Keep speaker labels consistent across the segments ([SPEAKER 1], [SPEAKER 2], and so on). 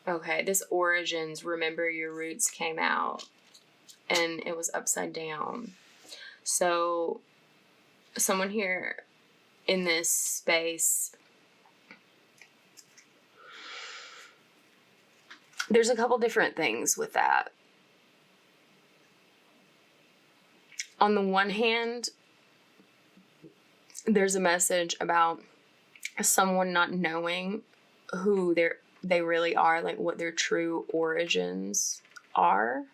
[SPEAKER 1] Okay, this origins, remember your roots came out, and it was upside down. So someone here in this space, there's a couple different things with that. On the one hand, there's a message about someone not knowing who they really are, like what their true origins are.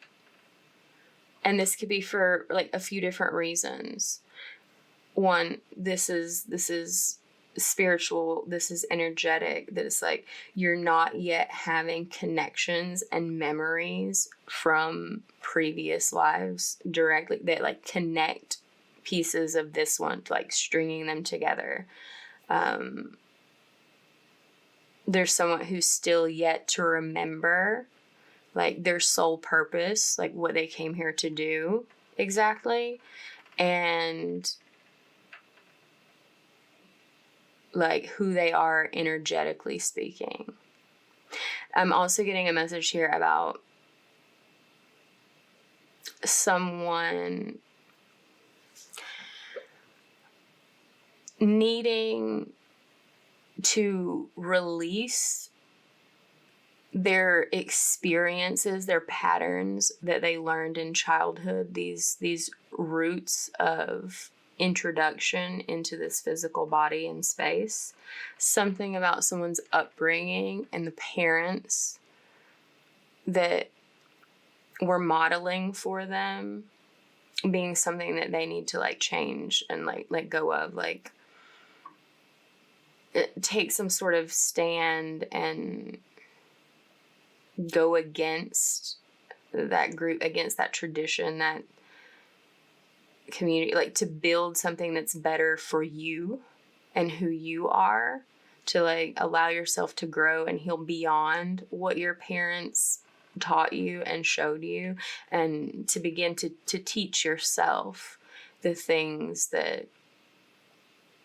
[SPEAKER 1] And this could be for like a few different reasons. One, this is spiritual, this is energetic, that it's like you're not yet having connections and memories from previous lives directly that like connect pieces of this one, like stringing them together. There's someone who's still yet to remember like their sole purpose, like what they came here to do exactly, and like who they are energetically speaking. I'm also getting a message here about someone needing to release their experiences, their patterns that they learned in childhood, these roots of introduction into this physical body and space. Something about someone's upbringing and the parents that were modeling for them being something that they need to like change and like let go of, like take some sort of stand and go against that group, against that tradition, that community, like to build something that's better for you and who you are, to like allow yourself to grow and heal beyond what your parents taught you and showed you, and to begin to teach yourself the things that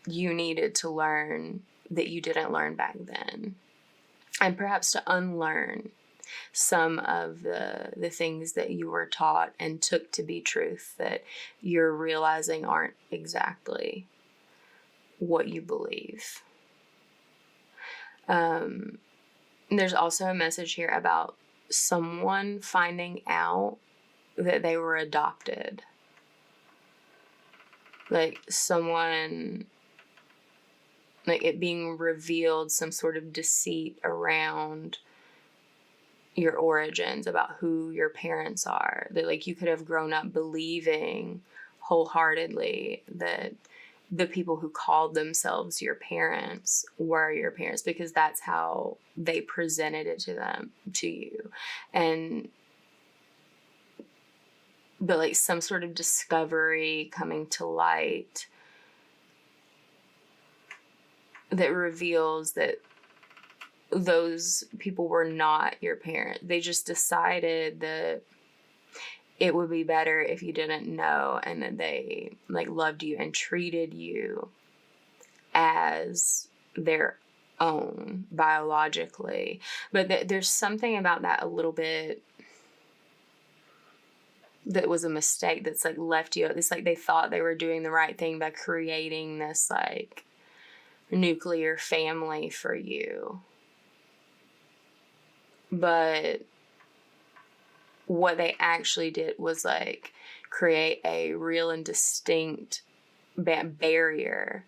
[SPEAKER 1] you needed to learn that you didn't learn back then, and perhaps to unlearn some of the things that you were taught and took to be truth that you're realizing aren't exactly what you believe. There's also a message here about someone finding out that they were adopted. Like someone, like it being revealed, some sort of deceit around your origins, about who your parents are. That like you could have grown up believing wholeheartedly that the people who called themselves your parents were your parents because that's how they presented it to you. But like some sort of discovery coming to light that reveals that those people were not your parent. They just decided that it would be better if you didn't know, and that they like loved you and treated you as their own biologically. But there's something about that a little bit that was a mistake that's like left you. It's like they thought they were doing the right thing by creating this like nuclear family for you. But what they actually did was like create a real and distinct barrier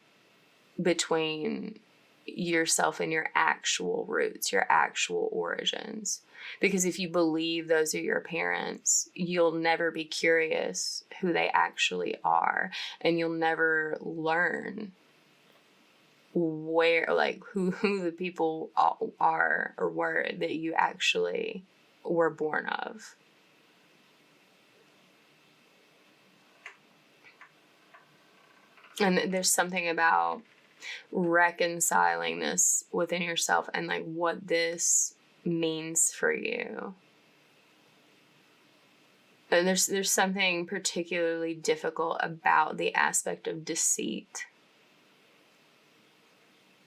[SPEAKER 1] between yourself and your actual roots, your actual origins. Because if you believe those are your parents, you'll never be curious who they actually are, and you'll never learn where, like who the people are or were that you actually were born of. And there's something about reconciling this within yourself and like what this means for you. And there's something particularly difficult about the aspect of deceit,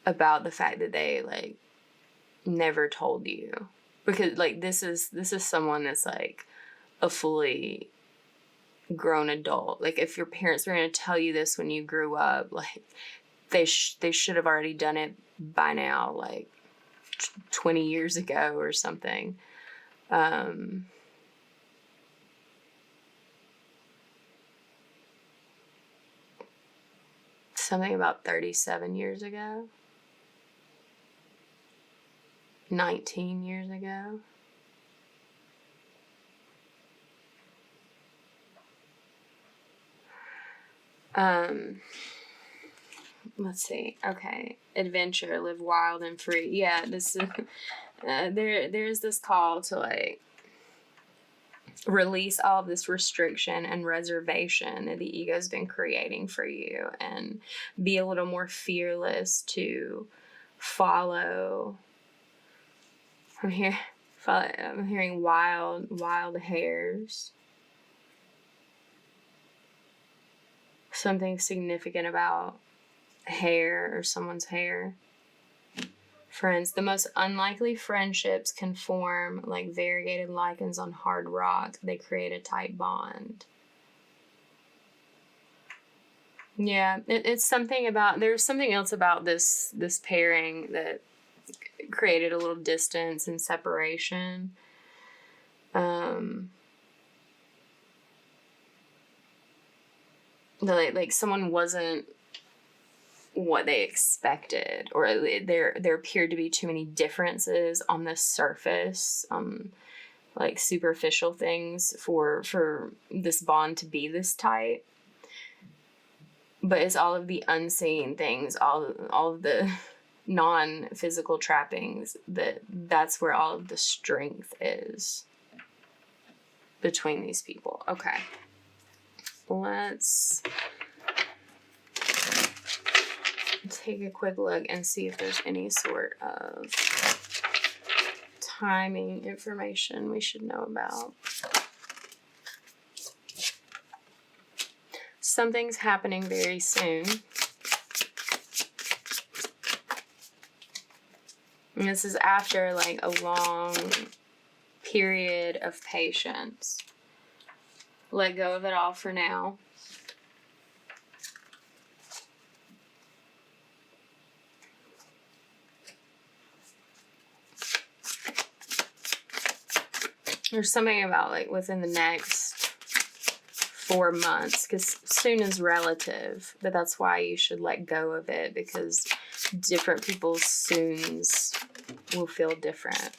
[SPEAKER 1] about the fact that they like never told you Because like this is someone that's like a fully grown adult. Like if your parents were going to tell you this when you grew up, like they should have already done it by now, like 20 years ago or something. Something about 37 years ago. 19 years ago. Let's see. Okay. Adventure, live wild and free. Yeah, this is there's this call to like release all of this restriction and reservation that the ego's been creating for you, and be a little more fearless to follow. I'm hearing wild hairs. Something significant about hair or someone's hair. Friends, the most unlikely friendships can form like variegated lichens on hard rock. They create a tight bond. Yeah, it's something about, there's something else about this pairing that created a little distance and separation. Like someone wasn't what they expected, or there appeared to be too many differences on the surface, like superficial things for this bond to be this tight. But it's all of the unseen things, all of the non-physical trappings, that's where all of the strength is between these people. Okay. Let's take a quick look and see if there's any sort of timing information we should know about. Something's happening very soon. And this is after like a long period of patience. Let go of it all for now. There's something about like within the next 4 months, because soon is relative, but that's why you should let go of it, because different people's soons will feel different.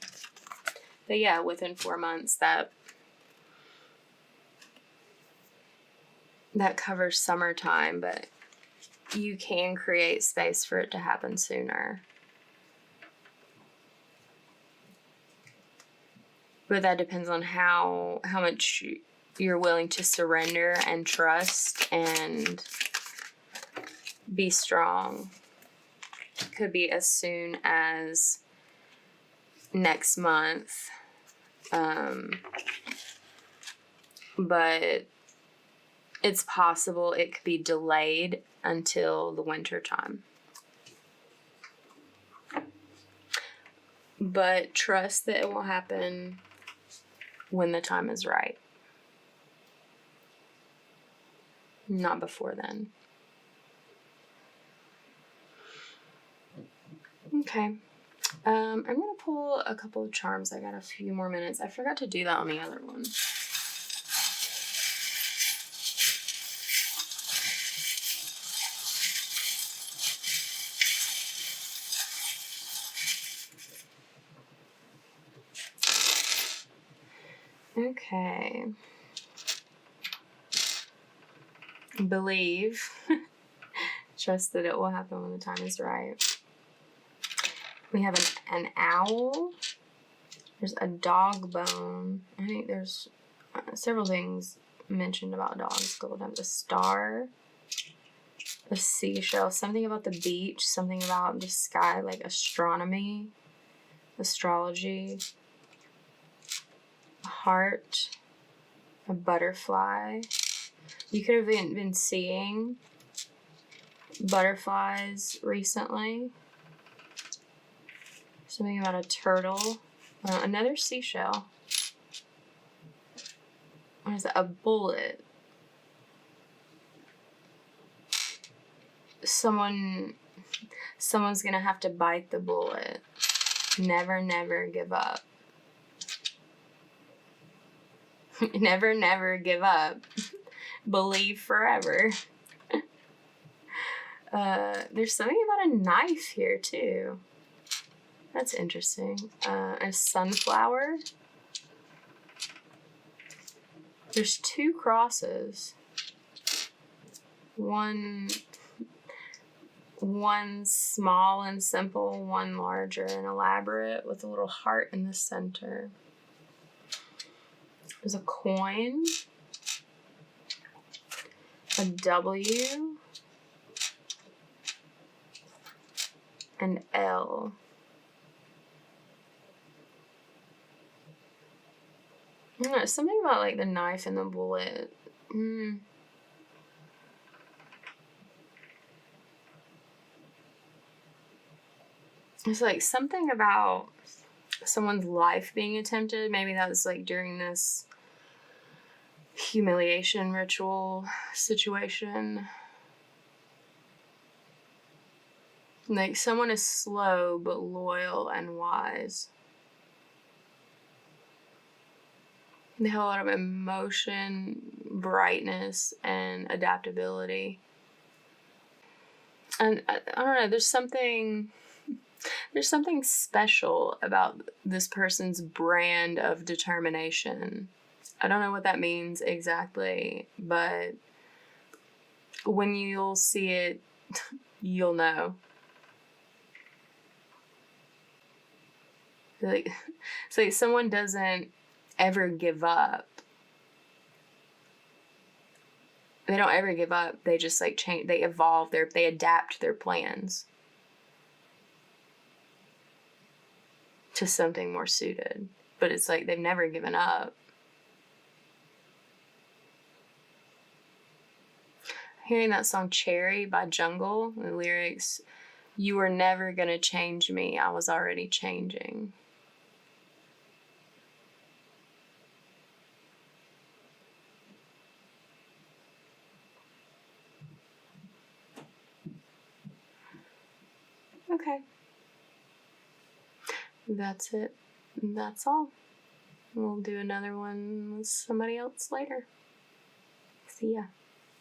[SPEAKER 1] But yeah, within 4 months, that covers summertime, but you can create space for it to happen sooner. But that depends on how much you're willing to surrender and trust and be strong. Could be as soon as next month. But it's possible it could be delayed until the winter time. But trust that it will happen when the time is right. Not before then. Okay. I'm going to pull a couple of charms. I got a few more minutes. I forgot to do that on the other one. Okay. Believe. Trust that it will happen when the time is right. We have an owl. There's a dog bone. I think there's several things mentioned about dogs. Gold have a star, a seashell, something about the beach, something about the sky, like astronomy, astrology, a heart, a butterfly. You could have been seeing butterflies recently. Something about a turtle. Another seashell. What is that? A bullet. Someone's gonna have to bite the bullet. Never, never give up. Never, never give up. Believe forever. There's something about a knife here too. That's interesting. A sunflower. There's 2 crosses. One small and simple, one larger and elaborate with a little heart in the center. There's a coin, a W, an L. I don't know, something about like the knife and the bullet. It's like something about someone's life being attempted. Maybe that's like during this humiliation ritual situation. Like someone is slow but loyal and wise. They have a lot of emotion, brightness, and adaptability. And I don't know, there's something special about this person's brand of determination. I don't know what that means exactly, but when you'll see it, you'll know. It's like someone doesn't ever give up. They don't ever give up. They just like change, they evolve, they adapt their plans to something more suited. But it's like they've never given up. Hearing that song Cherry by Jungle, the lyrics, "You were never gonna change me, I was already changing." Okay. That's it. That's all. We'll do another one with somebody else later. See ya.